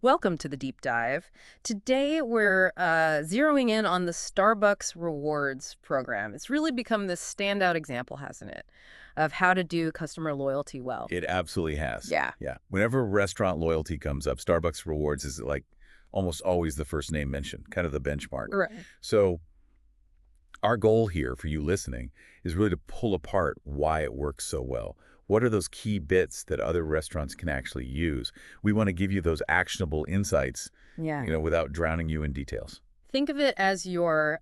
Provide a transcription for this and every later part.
Welcome to the deep dive. Today we're zeroing in on the Starbucks Rewards program. It's really become this standout example, hasn't it, of how to do customer loyalty well. It absolutely has. Yeah. Yeah. Whenever restaurant loyalty comes up, Starbucks Rewards is like almost always the first name mentioned, kind of the benchmark. Right. So our goal here for you listening is really to pull apart why it works so well. What are those key bits that other restaurants can actually use? We want to give you those actionable insights, Yeah. without drowning you in details. Think of it as your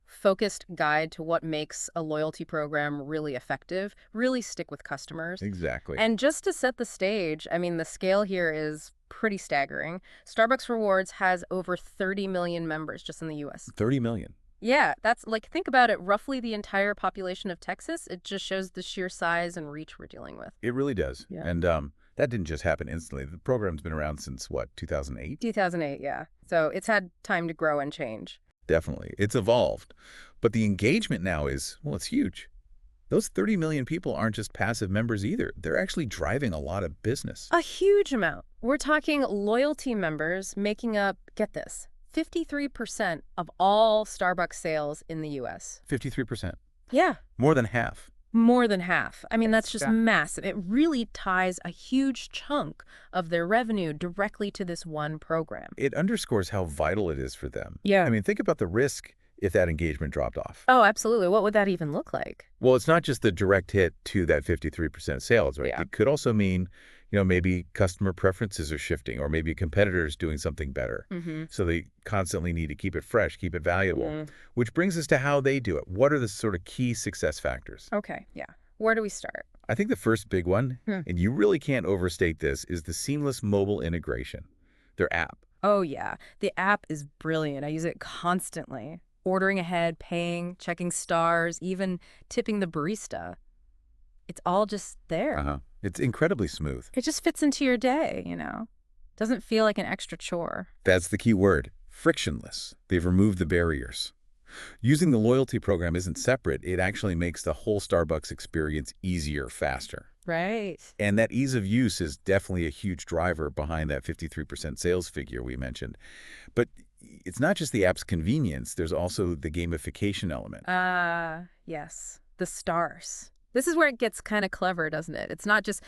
focused guide to what makes a loyalty program really effective, really stick with customers. Exactly. And just to set the stage, I mean, the scale here is pretty staggering. Starbucks Rewards has over 30 million members just in the US. 30 million. Yeah, that's like, think about it, roughly the entire population of Texas. It just shows the sheer size and reach we're dealing with. It really does. Yeah. And that didn't just happen instantly. The program's been around since, what, 2008? 2008, yeah. So it's had time to grow and change. Definitely. It's evolved. But the engagement now is, well, it's huge. Those 30 million people aren't just passive members either. They're actually driving a lot of business. A huge amount. We're talking loyalty members making up, get this, 53% of all Starbucks sales in the US. 53%. Yeah. More than half. More than half. I mean, that's just Yeah. massive. It really ties a huge chunk of their revenue directly to this one program. It underscores how vital it is for them. Yeah. I mean, think about the risk if that engagement dropped off. Oh, absolutely. What would that even look like? Well, it's not just the direct hit to that 53% sales, right? Yeah. It could also mean, maybe customer preferences are shifting or maybe competitors doing something better. Mm-hmm. So they constantly need to keep it fresh, keep it valuable, which brings us to how they do it. What are the sort of key success factors? Okay, yeah. Where do we start? I think the first big one, and you really can't overstate this, is the seamless mobile integration, their app. Oh, yeah. The app is brilliant. I use it constantly. Ordering ahead, paying, checking stars, even tipping the barista. It's all just there. It's incredibly smooth. It just fits into your day. Doesn't feel like an extra chore. That's the key word, frictionless. They've removed the barriers. Using the loyalty program isn't separate. It actually makes the whole Starbucks experience easier, faster. Right. And that ease of use is definitely a huge driver behind that 53% sales figure we mentioned. But it's not just the app's convenience. There's also the gamification element. Yes. The stars. This is where it gets kind of clever, doesn't it? It's not just,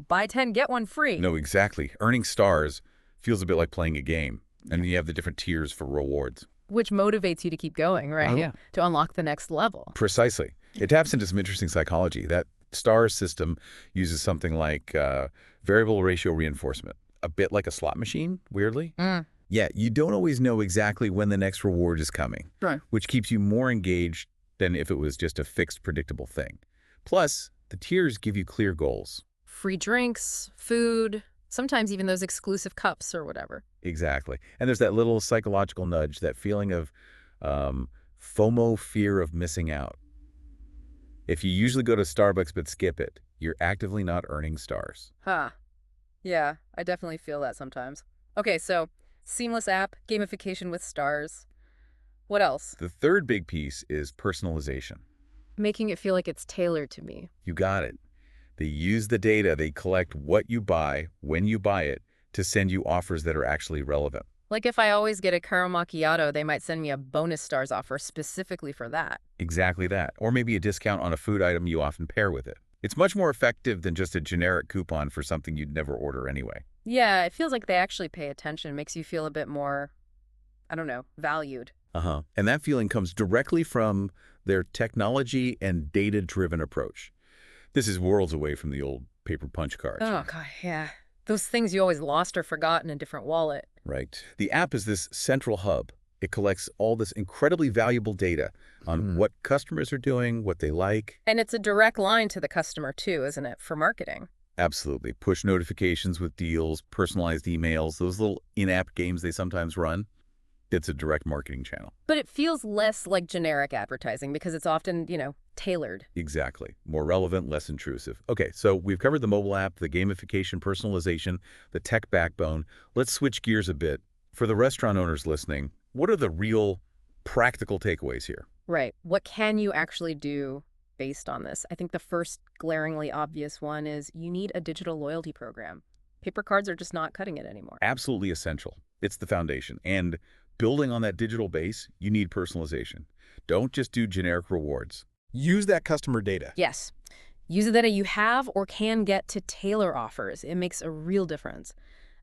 buy 10, get one free. No, exactly. Earning stars feels a bit like playing a game. And then you have the different tiers for rewards. Which motivates you to keep going, right? Oh, yeah. To unlock the next level. Precisely. It taps into some interesting psychology. That star system uses something like variable ratio reinforcement, a bit like a slot machine, weirdly. Yeah, you don't always know exactly when the next reward is coming, Right. which keeps you more engaged than if it was just a fixed, predictable thing. Plus, the tiers give you clear goals. Free drinks, food, sometimes even those exclusive cups or whatever. Exactly. And there's that little psychological nudge, that feeling of FOMO, fear of missing out. If you usually go to Starbucks but skip it, you're actively not earning stars. Huh. Yeah, I definitely feel that sometimes. Okay, so seamless app, gamification with stars. What else? The third big piece is personalization. Making it feel like it's tailored to me. You got it. They use the data, they collect what you buy, when you buy it, to send you offers that are actually relevant. Like if I always get a caramel macchiato, they might send me a bonus stars offer specifically for that. Exactly that. Or maybe a discount on a food item you often pair with it. It's much more effective than just a generic coupon for something you'd never order anyway. Yeah, it feels like they actually pay attention. Makes you feel a bit more, I don't know, valued. And that feeling comes directly from their technology and data-driven approach. This is worlds away from the old paper punch cards. Oh, God, yeah. Those things you always lost or forgot in a different wallet. Right. The app is this central hub. It collects all this incredibly valuable data on what customers are doing, what they like. And it's a direct line to the customer, too, isn't it, for marketing? Absolutely. Push notifications with deals, personalized emails, those little in-app games they sometimes run. It's a direct marketing channel. But it feels less like generic advertising because it's often, tailored. Exactly. More relevant, less intrusive. Okay, so we've covered the mobile app, the gamification, personalization, the tech backbone. Let's switch gears a bit. For the restaurant owners listening, what are the real practical takeaways here? Right. What can you actually do based on this? I think the first glaringly obvious one is you need a digital loyalty program. Paper cards are just not cutting it anymore. Absolutely essential. It's the foundation. And building on that digital base, you need personalization. Don't just do generic rewards. Use that customer data. Yes. Use the data you have or can get to tailor offers. It makes a real difference.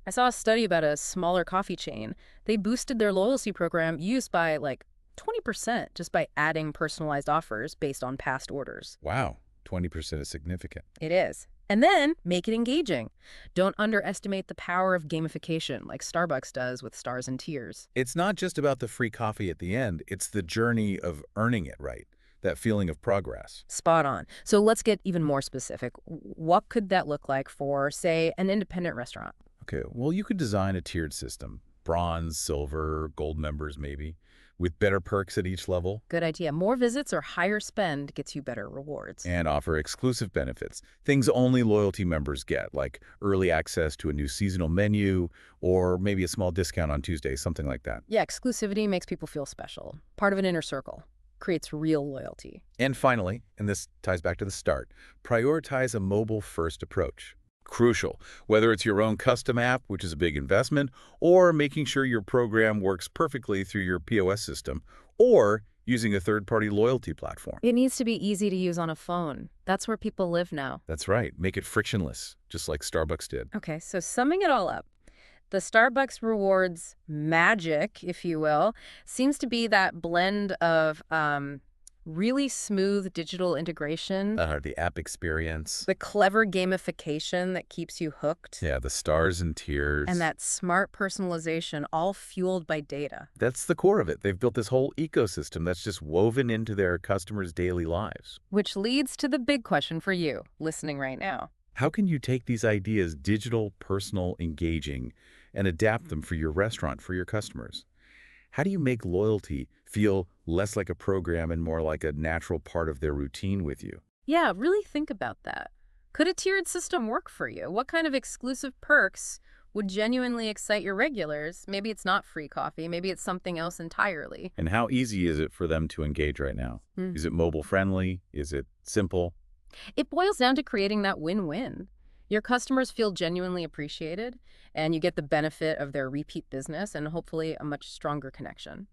I saw a study about a smaller coffee chain. They boosted their loyalty program use by like 20% just by adding personalized offers based on past orders. Wow, 20% is significant. It is. And then make it engaging. Don't underestimate the power of gamification like Starbucks does with stars and tiers. It's not just about the free coffee at the end. It's the journey of earning it right, that feeling of progress. Spot on. So let's get even more specific. What could that look like for, say, an independent restaurant? Okay, well, you could design a tiered system. Bronze, silver, gold members maybe, with better perks at each level. Good idea. More visits or higher spend gets you better rewards. And offer exclusive benefits, things only loyalty members get, like early access to a new seasonal menu or maybe a small discount on Tuesdays, something like that. Yeah, exclusivity makes people feel special. Part of an inner circle. Creates real loyalty. And finally, and this ties back to the start, prioritize a mobile-first approach. Crucial, whether it's your own custom app, which is a big investment, or making sure your program works perfectly through your POS system, or using a third-party loyalty platform. It needs to be easy to use on a phone. That's where people live now. That's right. Make it frictionless, just like Starbucks did. Okay, so summing it all up, the Starbucks rewards magic, if you will, seems to be that blend of really smooth digital integration, The app experience. the clever gamification that keeps you hooked, Yeah, the stars and tiers. and that smart personalization, all fueled by data. That's the core of it. They've built this whole ecosystem that's just woven into their customers' daily lives. Which leads to the big question for you, listening right now. How can you take these ideas, digital, personal, engaging, and adapt them for your restaurant, for your customers? How do you make loyalty feel less like a program and more like a natural part of their routine with you? Yeah, really think about that. Could a tiered system work for you? What kind of exclusive perks would genuinely excite your regulars? Maybe it's not free coffee. Maybe it's something else entirely. And how easy is it for them to engage right now? Is it mobile friendly? Is it simple? It boils down to creating that win-win. Your customers feel genuinely appreciated, and you get the benefit of their repeat business and hopefully a much stronger connection.